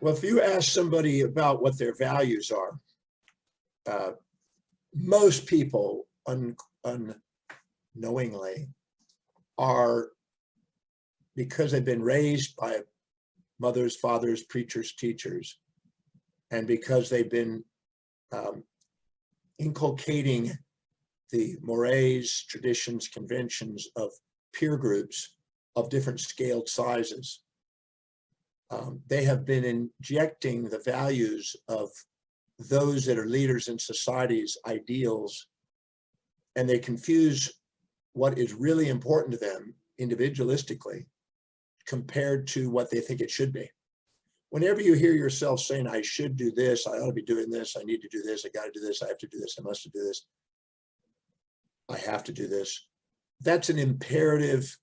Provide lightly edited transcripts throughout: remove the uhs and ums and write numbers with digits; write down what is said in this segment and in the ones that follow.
Well, if you ask somebody about what their values are, uh, most people unknowingly are, because they've been raised by mothers, fathers, preachers, teachers, and because they've been inculcating the mores, traditions, conventions of peer groups of different scaled sizes. They have been injecting the values of those that are leaders in society's ideals, and they confuse what is really important to them individualistically compared to what they think it should be. Whenever you hear yourself saying, I should do this, I ought to be doing this, I need to do this, I got to do this, I have to do this, I must do this, I have to do this, that's an imperative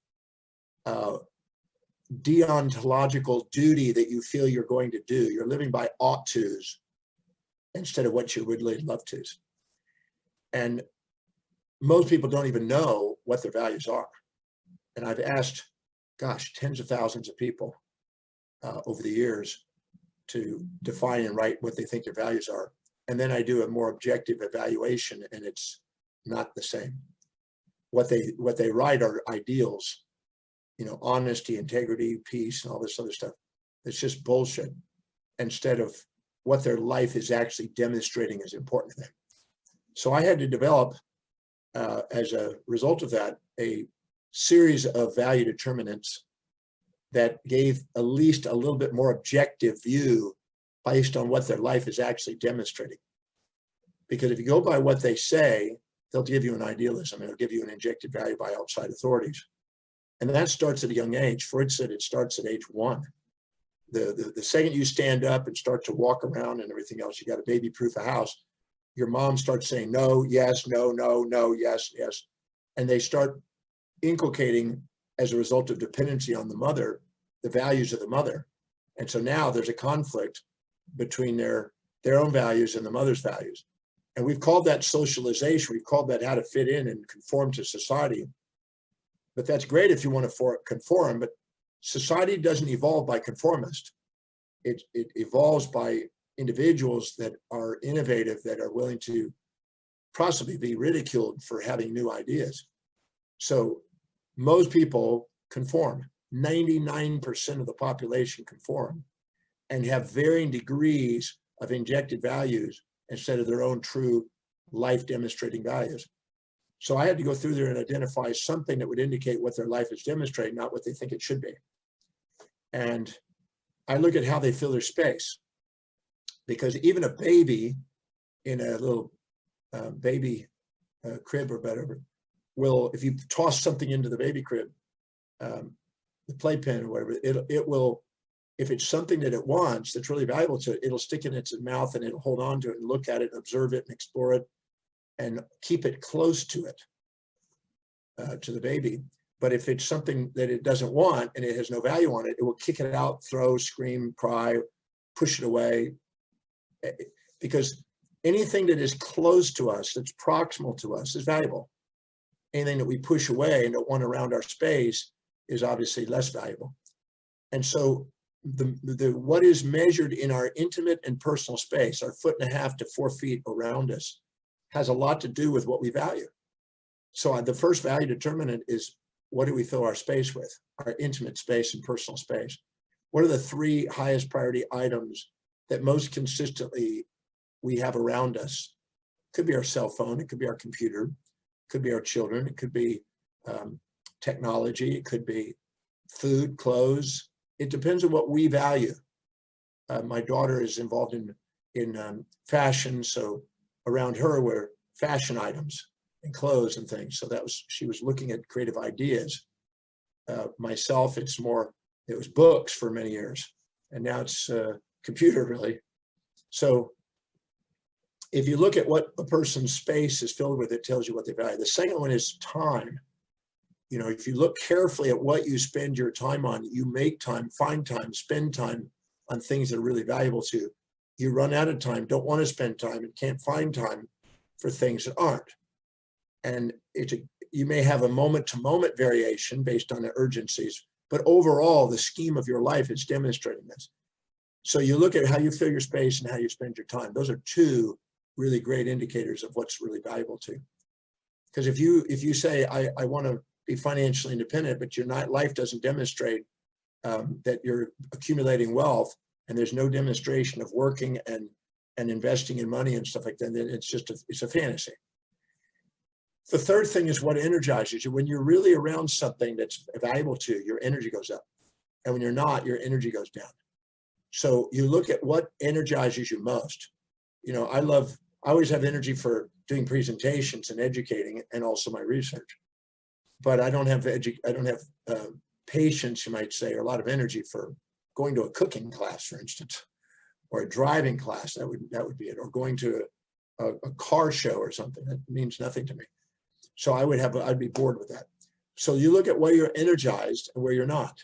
deontological duty that you feel you're going to do. You're living by ought tos instead of what you would love tos. And most people don't even know what their values are. And I've asked, gosh, tens of thousands of people over the years to define and write what they think their values are. And then I do a more objective evaluation, and it's not the same. What they write are ideals, you know, honesty, integrity, peace, and all this other stuff. It's just bullshit, instead of what their life is actually demonstrating is important to them. So I had to develop, as a result of that, a series of value determinants that gave at least a little bit more objective view based on what their life is actually demonstrating. Because if you go by what they say, they'll give you an idealism, and they'll give you an injected value by outside authorities. And that starts at a young age. Freud said it starts at age 1. The second you stand up and start to walk around and everything else, you got to baby-proof a house, your mom starts saying no, yes, no, no, no, yes, yes. And they start inculcating, as a result of dependency on the mother, the values of the mother. And so now there's a conflict between their own values and the mother's values. And we've called that socialization. We've called that how to fit in and conform to society. But that's great if you want to conform, but society doesn't evolve by conformists. It evolves by individuals that are innovative, that are willing to possibly be ridiculed for having new ideas. So most people conform. 99% of the population conform and have varying degrees of injected values instead of their own true life demonstrating values. So I had to go through there and identify something that would indicate what their life is demonstrating, not what they think it should be. And I look at how they fill their space, because even a baby in a little baby crib or whatever will, if you toss something into the baby crib, the playpen or whatever, it will, if it's something that it wants that's really valuable to it, it'll stick in its mouth and it'll hold on to it and look at it, observe it and explore it and keep it close to it, to the baby. But if it's something that it doesn't want and it has no value on it, it will kick it out, throw, scream, cry, push it away. Because anything that is close to us, that's proximal to us, is valuable. Anything that we push away and don't want around our space is obviously less valuable. And so what is measured in our intimate and personal space, our 1.5 to 4 feet around us, has a lot to do with what we value. So the first value determinant is, what do we fill our space with? Our intimate space and personal space. What are the 3 highest priority items that most consistently we have around us? It could be our cell phone, it could be our computer, it could be our children, it could be technology, it could be food, clothes. It depends on what we value. My daughter is involved in fashion, so around her were fashion items and clothes and things. So she was looking at creative ideas. Myself, it was books for many years, and now it's computer really. So if you look at what a person's space is filled with, it tells you what they value. The second one is time. You know, if you look carefully at what you spend your time on, you make time, find time, spend time on things that are really valuable to you. You run out of time, don't want to spend time, and can't find time for things that aren't. And you may have a moment-to-moment variation based on the urgencies, but overall, the scheme of your life is demonstrating this. So you look at how you fill your space and how you spend your time. Those are two really great indicators of what's really valuable to you. Because if you say, I want to be financially independent, but your life doesn't demonstrate that you're accumulating wealth, and there's no demonstration of working and investing in money and stuff like that, then it's a fantasy. The third thing is what energizes you. When you're really around something that's valuable to you, your energy goes up. And when you're not, your energy goes down. So you look at what energizes you most. You know, I always have energy for doing presentations and educating, and also my research. But I don't have patience, you might say, or a lot of energy for going to a cooking class, for instance, or a driving class. That would be it. Or going to a car show or something. That means nothing to me. So I'd be bored with that. So you look at where you're energized and where you're not,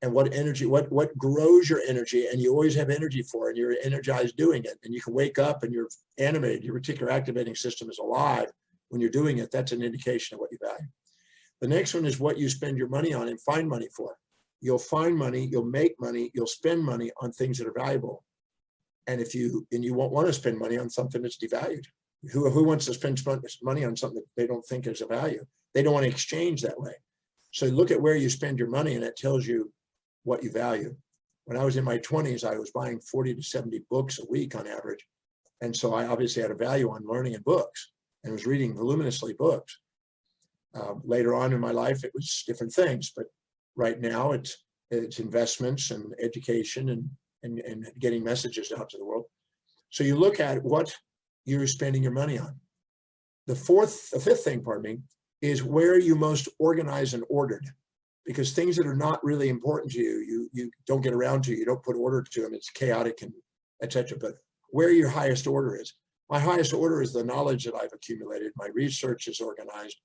and what energy, what grows your energy, and you always have energy for it, and you're energized doing it, and you can wake up and you're animated, your reticular activating system is alive when you're doing it. That's an indication of what you value. The next one is what you spend your money on and find money for. You'll find money, you'll make money, you'll spend money on things that are valuable. And you won't want to spend money on something that's devalued. Who wants to spend money on something that they don't think is a value? They don't want to exchange that way. So look at where you spend your money, and that tells you what you value. When I was in my 20s, I was buying 40 to 70 books a week on average. And so I obviously had a value on learning and books, and was reading voluminously books. Later on in my life, it was different things, but right now it's investments and education and getting messages out to the world. So you look at what you're spending your money on. The fifth thing, is where you most organized and ordered, because things that are not really important to you don't get around to, you don't put order to them, it's chaotic and etc. But where your highest order is. My highest order is the knowledge that I've accumulated. My research is organized.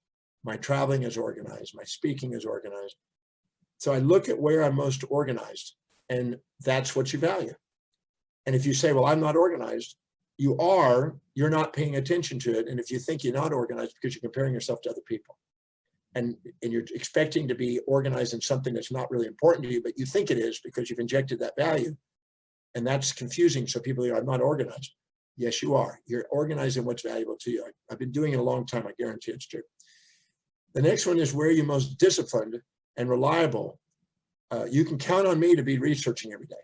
My traveling is organized. My speaking is organized. So I look at where I'm most organized, and that's what you value. And if you say, well, I'm not organized, you're not paying attention to it. And if you think you're not organized because you're comparing yourself to other people, and you're expecting to be organized in something that's not really important to you, but you think it is because you've injected that value, and that's confusing. So people are, I'm not organized. Yes, you are. You're organized in what's valuable to you. I've been doing it a long time. I guarantee it's true. The next one is where you're most disciplined and reliable. You can count on me to be researching every day.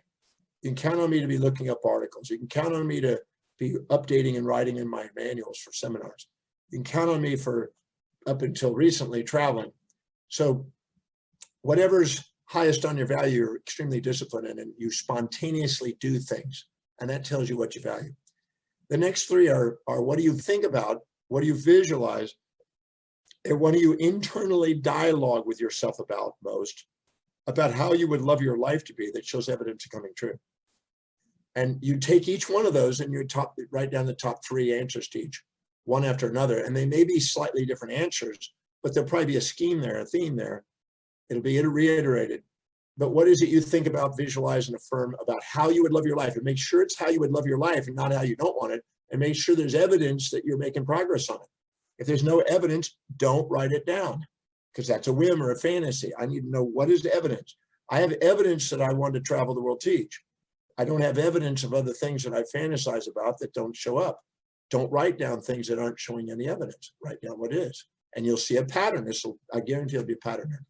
You can count on me to be looking up articles. You can count on me to be updating and writing in my manuals for seminars. You can count on me for, up until recently, traveling. So whatever's highest on your value, you're extremely disciplined in, and you spontaneously do things. And that tells you what you value. The next three are what do you think about, what do you visualize, and what do you internally dialogue with yourself about most, about how you would love your life to be, that shows evidence of coming true. And you take each one of those and you write down the top three answers to each, one after another. And they may be slightly different answers, but there'll probably be a scheme there, a theme there. It'll be reiterated. But what is it you think about, visualize, and affirm about how you would love your life? And make sure it's how you would love your life and not how you don't want it. And make sure there's evidence that you're making progress on it. If there's no evidence, don't write it down, because that's a whim or a fantasy. I need to know, what is the evidence? I have evidence that I want to travel the world, teach. I don't have evidence of other things that I fantasize about that don't show up. Don't write down things that aren't showing any evidence. Write down what is, and you'll see a pattern. I guarantee it'll be a pattern here.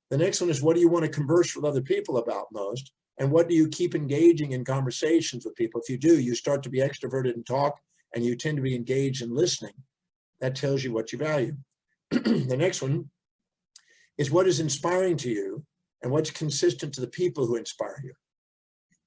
The next one is, what do you want to converse with other people about most? And what do you keep engaging in conversations with people? If you do, you start to be extroverted and talk, and you tend to be engaged in listening. That tells you what you value. The next one is, what is inspiring to you and what's consistent to the people who inspire you.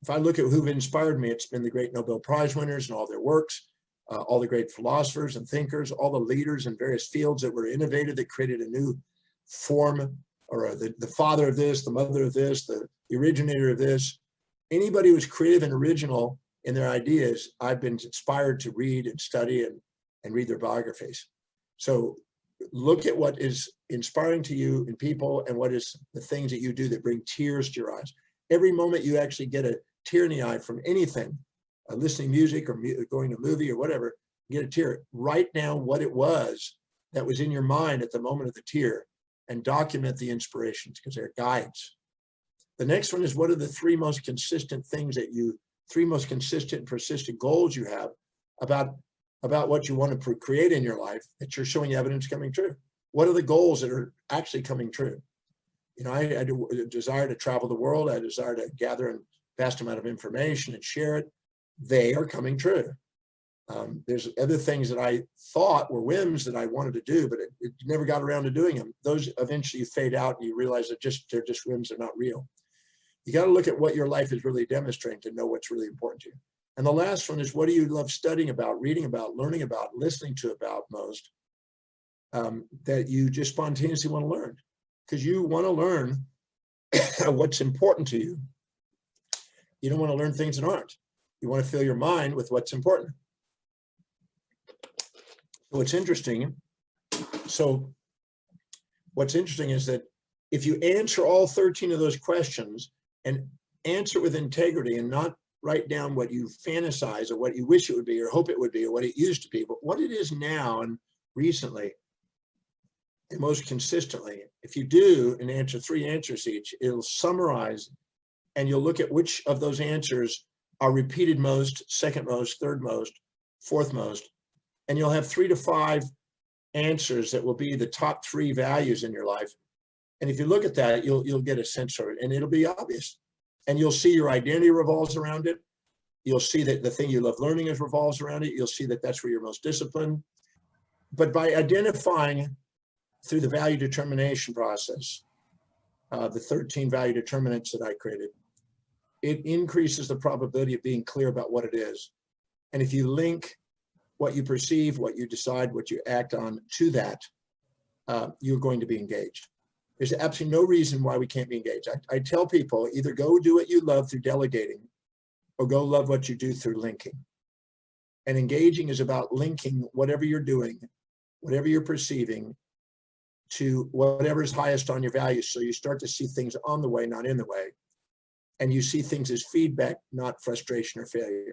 If I look at who've inspired me, it's been the great Nobel Prize winners and all their works, all the great philosophers and thinkers, all the leaders in various fields that were innovative, that created a new form, or the father of this, the mother of this, the originator of this. Anybody who's creative and original in their ideas, I've been inspired to read and study and read their biographies. So look at what is inspiring to you in people, and what is the things that you do that bring tears to your eyes. Every moment you actually get a tear in the eye from anything, listening music or going to a movie or whatever, get a tear. Write down what it was that was in your mind at the moment of the tear, and document the inspirations, because they're guides. The next one is, what are the three most consistent persistent goals you have about what you want to create in your life that you're showing evidence coming true? What are the goals that are actually coming true? You know, I do a desire to travel the world. I desire to gather a vast amount of information and share it. They are coming true. There's other things that I thought were whims that I wanted to do, but it never got around to doing them. Those eventually fade out and you realize that they're just whims, they're not real. You got to look at what your life is really demonstrating to know what's really important to you. And the last one is, what do you love studying about, reading about, learning about, listening to about most, that you just spontaneously want to learn? Because you want to learn what's important to you. You don't want to learn things that aren't. You want to fill your mind with what's important. What's interesting is that if you answer all 13 of those questions and answer with integrity and not write down what you fantasize or what you wish it would be or hope it would be or what it used to be, but what it is now and recently and most consistently, if you do and answer 3 answers each, it'll summarize and you'll look at which of those answers are repeated most, second most, third most, fourth most, and you'll have 3 to 5 answers that will be the top 3 values in your life. And if you look at that, you'll get a sense of it, and it'll be obvious. And you'll see your identity revolves around it. You'll see that the thing you love learning revolves around it. You'll see that that's where you're most disciplined. But by identifying through the value determination process, the 13 value determinants that I created, it increases the probability of being clear about what it is. And if you link what you perceive, what you decide, what you act on to that, you're going to be engaged. There's absolutely no reason why we can't be engaged. I tell people, either go do what you love through delegating or go love what you do through linking. And engaging is about linking whatever you're doing, whatever you're perceiving, to whatever is highest on your values. So you start to see things on the way, not in the way. And you see things as feedback, not frustration or failure.